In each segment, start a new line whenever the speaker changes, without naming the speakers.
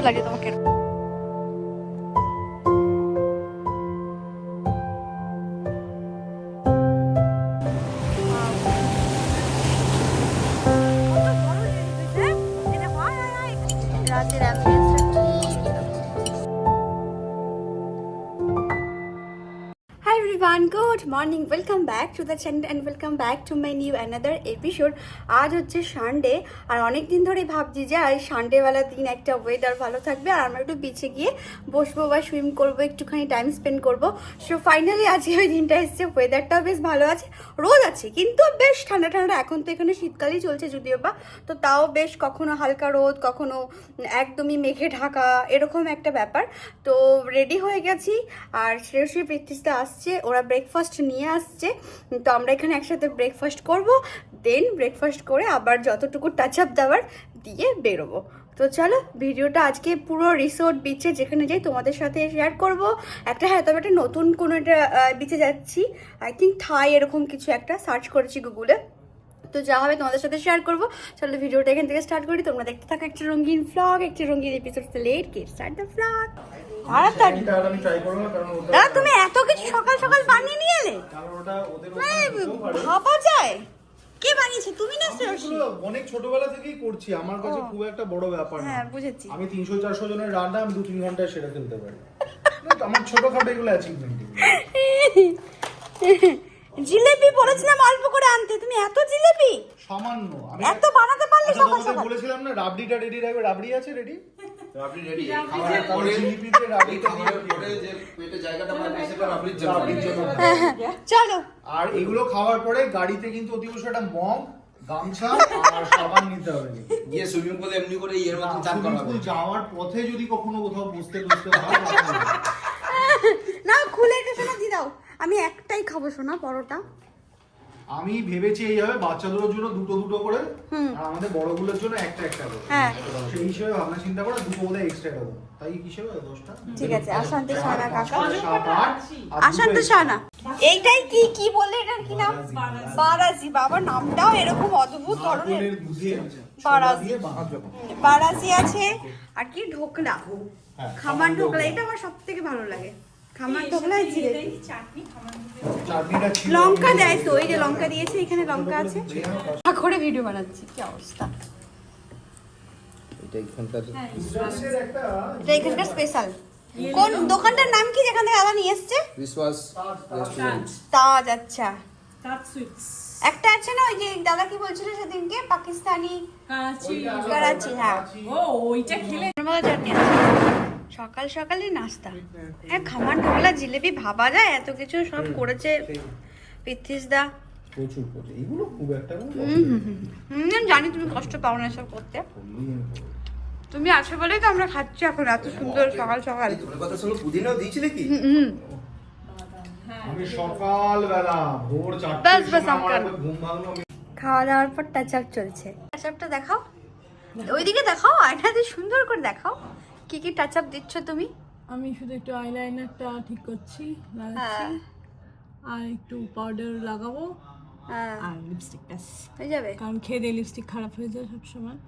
সুন্দর লাগে তোমাকে। রাতের অ্যাম্বিয়েন্সটা Hi everyone, good morning, welcome back to the channel and welcome back to my new another episode. আজ হচ্ছে সানডে আর অনেক দিন ধরে ভাবছি যে আজ সানডেওয়ালা দিন একটা ওয়েদার ভালো থাকবে আর আমরা একটু বিচে গিয়ে বসবো বা সুইম করবো, একটুখানি টাইম স্পেন্ড করবো। সো ফাইনালি আজকে ওই দিনটা এসছে, ওয়েদারটাও বেশ ভালো আছে, রোদ আছে কিন্তু বেশ ঠান্ডা ঠান্ডা। এখন তো এখানে শীতকালই চলছে যদিও বা, তো তাও বেশ কখনো হালকা রোদ, কখনো একদমই মেঘে ঢাকা, এরকম একটা ব্যাপার। তো রেডি হয়ে গেছি আর শ্রেয়সী পৃথ্বীতে আসছে, ওরা ব্রেকফাস্ট নিয়ে আসছে, তো আমরা এখানে একসাথে ব্রেকফাস্ট করব, দেন ব্রেকফাস্ট করে আবার যতটুকু টাচ আপ দেওয়ার দিয়ে বেরোবো। তো চলো ভিডিওটা আজকে পুরো রিসোর্ট বিচে যেখানে যাই তোমাদের সাথে শেয়ার করব। একটা হ্যাঁ, তবে একটা নতুন কোনো একটা বিচে যাচ্ছি, আই থিঙ্ক থাই এরকম কিছু একটা সার্চ করেছি গুগলে, তো যা হবে তোমাদের সাথে শেয়ার করবো। চলো ভিডিওটা এখান থেকে স্টার্ট করি, তোমরা দেখতে থাকো একটা রঙিন ভ্লগ, একটা রঙিন episode. Late get start the vlog. দাদা তুমি এত কিছু সকাল সকাল বানিয়ে নিয়ে এলে, ভাবা যায়? কে বানিয়েছে, তুমি না শ্রেয়সী?
অনেক ছোটবেলা থেকেই করছি, আমার কাছে খুব একটা বড় ব্যাপার না।
হ্যাঁ বুঝেছি।
আমি 300-400 জনের রান্না আমি 2-3 ঘন্টায় সেরে ফেলতে পারি। আমার ছোটখাটো এগুলো অ্যাচিভমেন্ট।
জিলেবি বলেছিলাম অল্প করে আনতে, তুমি এত জিলেবি
সামান্য আমি
এত বানাতে পারলে সকাল সকাল?
বলেছিলাম না রাবড়িটা রেডি রাখবে, রাবড়ি আছে রেডি?
রাবড়ি রেডি।
খাবার পরে জিলিপিতে রাবড়িটা
পরে যে পেটে জায়গাটা পাবে সেটা রাবড়ির জন্য।
চলো।
আর এগুলো খাওয়ার পরে গাড়িতে কিন্তু অতি অবশ্যই একটা মগ, গামছা আর সাবান নিতে হবে।
গিয়ে সুইমিং পুলে এমনি করে এর মতন চান করা হবে।
যাওয়ার পথে যদি কখনো কোথাও বসতে হয়
না, খুলে এটা শোনা দিয়ে দাও, আমি একটাই খাবো শোনা পরোটা।
আমি ভেবেছি এই হবে বাচ্চাদের জন্য দুটো দুটো করে আর আমাদের বড়গুলোর জন্য একটা একটা করে।
হ্যাঁ
সেই হিসেবে ভাবনা চিন্তা করে দুটো বোধহয় এক্সট্রা দেবো, তাই হিসেবে 10টা।
ঠিক আছে। আশান্তি সানা কাকা,
7, 8
আশান্তি সানা, এইটাই কি কি বললে, এটার কি নাম? বারাজি। বাবা নামটাও এরকম অদ্ভুত ধরনের। বারাজি, বারাজি আছে। আর কি ঢোকলা, খাবার ঢোকলা, এটা আমার সব থেকে ভালো লাগে। খাবার ঢোকলা, জিলেবি,
চাটনিটা ছিল,
লঙ্কা দেয় তো, এই যে লঙ্কা দিয়েছে, এখানে লঙ্কা আছে। করে ভিডিও বানাচ্ছি, কি অবস্থা।
এটা এখানকার
এটা এখানকার স্পেশাল। কোন দোকানটার নাম কি যেখান থেকে আদা নিয়ে এসছে?
বিশ্বাস রেস্টুরেন্ট।
তাজ। আচ্ছা,
তাজ সুইটস
একটা আছে না ওই যে দাদা কি বলছিল সেদিনকে, পাকিস্তানি করাচি। হ্যাঁ
ও ওইটা খেলে
নর্মাল চাটনি আছে। সকাল সকালে নাস্তা, হ্যাঁ খাবার ঢোকলা, জিলেবি, ভাবা যায় এত কিছু সব করেছে পৃথ্বীশ দা।
প্রচুর এগুলো খুব একটা
জানি তুমি কষ্ট পাও না সব করতে, তুমি আছো বলেই তো আমরা খাচ্ছি এখন এত সুন্দর সকাল সকাল।
তোর কথা শুনো, পুদিনাও দিয়েছিলে কি?
আমি সকালবেলা ভোর 4টার
বাস বাস
সময় আমার
আমকার।
ঘুম ভাঙলো। আমি
খাওয়া দাওয়ার পর টাচ আপ চলছে। টাচ আপটা দেখাও, ওইদিকে দেখাও, আয়নাতে সুন্দর করে দেখাও কি কি টাচ আপ দিচ্ছ তুমি।
আমি শুধু একটু আইলাইনারটা ঠিক করছি, লাগাচ্ছি, আর একটু পাউডার লাগাবো
হ্যাঁ
আর লিপস্টিক ব্যাস।
হয়ে যাবে।
কারণ খেয়ে দিয়ে লিপস্টিক খারাপ হয়ে যায় সবসময়।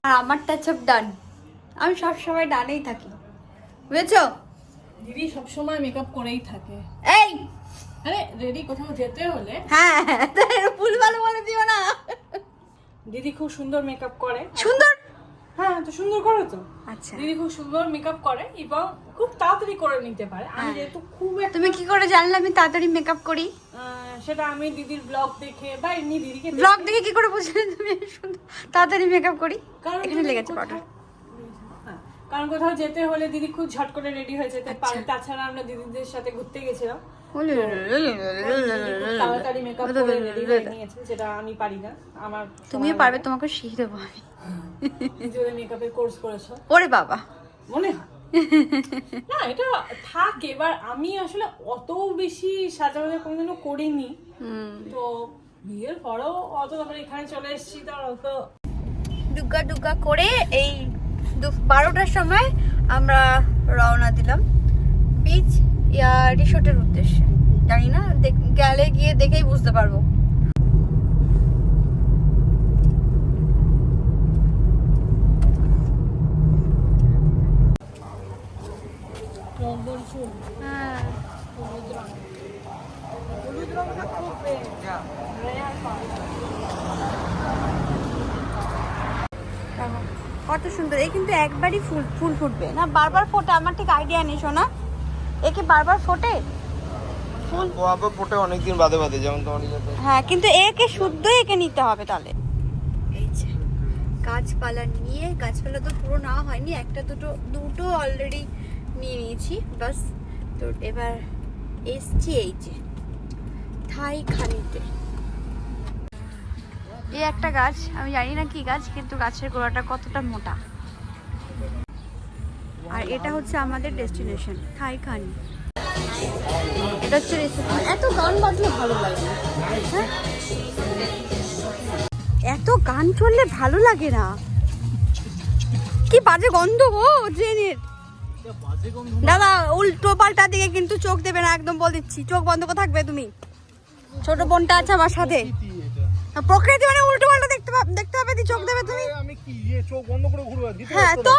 আর আমার টাচ আপ ডান, আমি সব সময় ডানেই থাকি, বুঝেছো?
দিদি সবসময় মেকআপ করেই থাকে।
এই
আরে রেডি কোথাও যেতে হলে
হ্যাঁ ভুল ভালো বলে দিও না।
দিদি খুব সুন্দর মেকআপ করে।
সুন্দর,
হ্যাঁ তো সুন্দর করে তো।
আচ্ছা
দিদি খুব সুন্দর মেকআপ করে এবং খুব তাড়াতাড়ি করে নিতে পারে। আমি যেহেতু খুব একটা
তুমি কি করে জানলে আমি তাড়াতাড়ি মেকআপ করি?
সেটা আমি দিদির ব্লগ দেখে বা এমনি দিদিকে
ব্লগ দেখে কি করে বুঝলে তুমি সুন্দর তাড়াতাড়ি মেকআপ করি?
কারণ
এখানে লেগেছে পাউডার।
হ্যাঁ, কারণ কোথাও যেতে হলে দিদি খুব ঝট করে রেডি হয়ে যেতে পারে। তাছাড়া আমরা দিদিদের সাথে ঘুরতে গেছিলাম, তাড়াতাড়ি মেকআপ করে রেডি হয়ে নিয়েছে, যেটা আমি পারি না। আমার
তুমিও পারবে, তোমাকে শিখিয়ে দেবো আমি।
যদি মেকআপের কোর্স করেছো
ওরে বাবা,
মনে হয় না এটা থাক। এবার আমি আসলে অত বেশি সাজানো কোনোদিনও করিনি, তো বিয়ের পরেও অত তারপরে এখানে চলে এসেছি, তো অত
ডুগা ডুগা করে এই 12টার সময় আমরা রওনা দিলাম বিচ ইয়া রিসোর্টের উদ্দেশ্যে। জানি না, গেলে গিয়ে দেখেই বুঝতে পারবো। দেখো কত সুন্দর। এই কিন্তু একবারই ফুল ফুল ফুটবে না, বারবার ফোটে? আমার ঠিক আইডিয়া নেই শোনা, একে বারবার ফোটে ফুল?
আবার ফোটে অনেকদিন বাদে বাদে, যেমন তোমার ইয়েতে।
হ্যাঁ, কিন্তু একে শুদ্ধ একে নিতে হবে তাহলে। এই যে গাছপালা নিয়ে, গাছপালা তো পুরো না হয়নি, একটা দুটো অলরেডি নিয়ে নিয়েছি বাস। তো এবার এসছি এই যে থাই খানিতে। এই একটা গাছ, আমি জানি না কি গাছ, কিন্তু গাছের গোড়াটা কতটা মোটা। আর এটা হচ্ছে আমাদের ডেস্টিনেশন থাই খানি। এটা হচ্ছে রেসিপি। এত গান বাজলে ভালো লাগে, হ্যাঁ এত গান চললে ভালো লাগে না। কি বাজে গন্ধ গো ট্রেনের। দাদা উল্টো পাল্টা দিকে কিন্তু চোখ দেবে না, একদম বল দিচ্ছি, চোখ বন্ধ করে থাকবে তুমি। ছোট বোনটা আছে আমার সাথে, প্রকৃতি মানে উল্টো পাল্টা দেখতে হবে, চোখ দেবে তুমি।
আমি কি চোখ বন্ধ করে ঘুরবো?
হ্যাঁ তো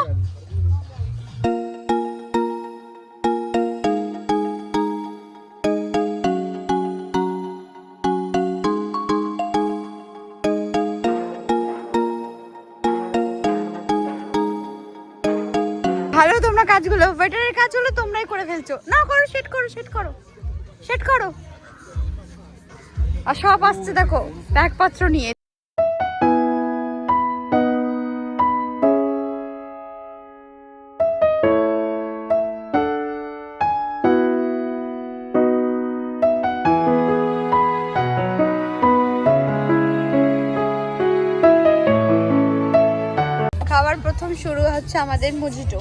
ভালো তোমরা কাজগুলো, ওয়েটারের কাজ হলো তোমরাই করে ফেলছো। না করো, সেট করো, সেট করো, সেট করো। আর সব আসছে দেখো ব্যাগপত্র নিয়ে। খাবার প্রথম শুরু হচ্ছে আমাদের মজিটো।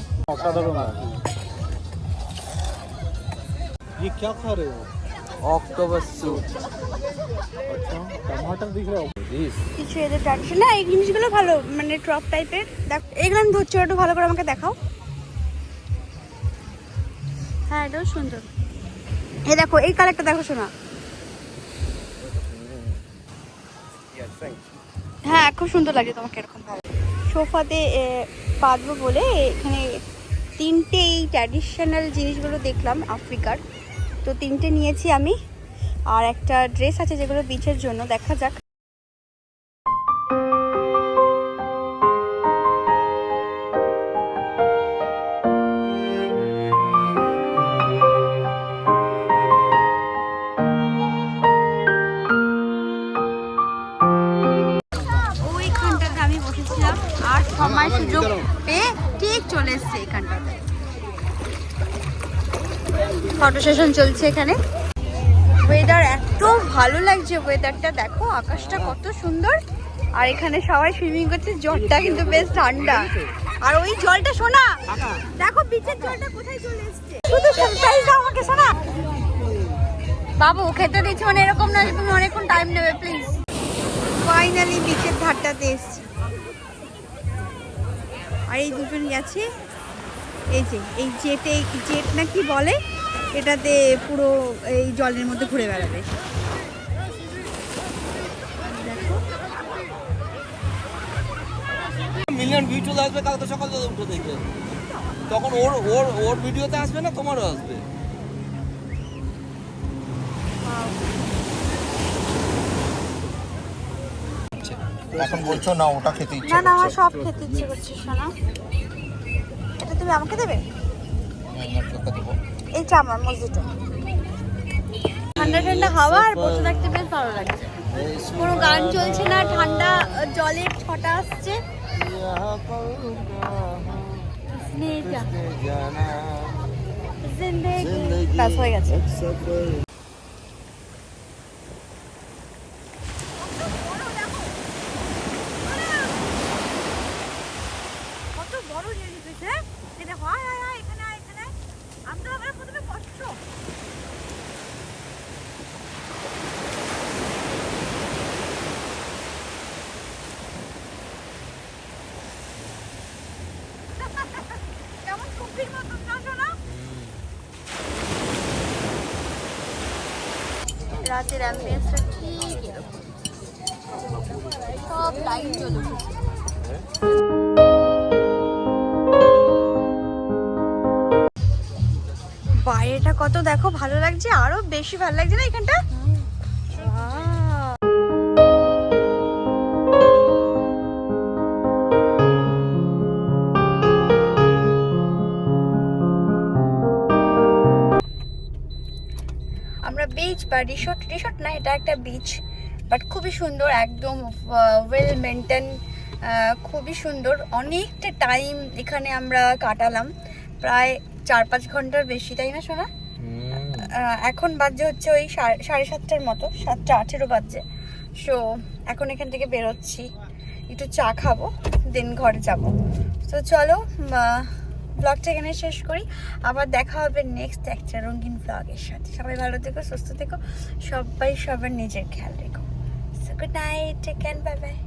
ये क्या खा रहे हो?
Octopus soup.
अच्छा टमाटर दिख रहा है।
কিছু এদের ট্র্যাডিশন না, এই জিনিসগুলো ভালো, মানে ট্রপ টাইপের। দেখ এগুলো আমি ধরছি, একটু ভালো করে আমাকে দেখাও। হ্যাঁ এটাও সুন্দর। এই দেখো এই কালারটা দেখো শোনা। হ্যাঁ খুব সুন্দর লাগে তোমাকে এরকম ভাবে। সোফাতে পাতবো বলে এখানে তিনটে এই ট্র্যাডিশনাল জিনিসগুলো দেখলাম আফ্রিকার, তো তিনটে নিয়েছি আমি। আর একটা ড্রেস আছে যেগুলো বিচের জন্য, দেখা যাক। ওইখানটাতে আমি বসেছিলাম আর সময় সুযোগ পেয়ে ঠিক চলে এসছে এখানটাতে। ফটো সেশন চলছে এখানে। ওয়েদার এত ভালো লাগছে, ওয়েদারটা দেখো, আকাশটা কত সুন্দর। আর এখানে সবাই সুইমিং করছে, জলটা কিন্তু বেশ ঠান্ডা। আর ওই জলটা শোনা, দেখো বিচের জলটা কোথায় চলে এসছে। শুধু সারপ্রাইজ দাও আমাকে শোনা। বাবু খেতে দিচ্ছি মানে এরকম না যে তুমি অনেকক্ষণ টাইম নেবে, প্লিজ। ফাইনালি বিচের ধারটাতে এসছি। আর এই দুজন গেছে এই যে এই জেট না কি বলে, এটাতে পুরো এই জলের মধ্যে ঘুরে বেড়াবে। দেখো
মিলিয়ন ভিউ চলে আসবে কালকে সকাল থেকে উঠে দেখবে, তখন ওর ভিডিওতে আসবে না, তোমারও আসবে। এখন বলছো না ওটা খেতে ইচ্ছে
না না, আমার
করছে।
সব খেতে ইচ্ছে করছে শোনা। এটা তুমি আমাকে দেবে? এইটা আমার মসজিদটা। ঠান্ডা ঠান্ডা হাওয়া আর বসে থাকতে বেশ ভালো লাগছে। কোনো গান চলছে না, ঠান্ডা জলের ছটা আসছে। ব্যাস হয়ে গেছে। কত বড় জেলিফিশ, হ্যাঁ এটা হয় এখানে এখানে। আমি তো আবার প্রথমে কষ্ট। কেমন কপির মতন না শোনা। রাতের অ্যাম্বিয়েন্সটা ঠিক এরকম, সব লাইট জ্বলে উঠেছে। বাইরেটা কত দেখো ভালো লাগছে, আরো বেশি ভালো লাগছে না এখানটা। Wow! আমরা বিচ বা রিসোর্ট না, এটা একটা বিচ, বাট খুবই সুন্দর, একদম ওয়েল মেনটেন, খুবই সুন্দর। অনেকটা টাইম এখানে আমরা কাটালাম, প্রায় 4-5 ঘন্টার বেশি, তাই না সোনা? এখন বাজে হচ্ছে ওই 7:30টার মতো, 7:18 বাজে। সো এখন এখান থেকে বেরোচ্ছি, একটু চা খাবো, দেন ঘরে যাব। তো চলো ব্লগটা এখানে শেষ করি, আবার দেখা হবে নেক্সট একটা রঙিন ব্লগের সাথে। সবাই ভালো থেকো, সুস্থ থেকো, সবাই সবার নিজের খেয়াল রেখো। So good night, take care, bye by.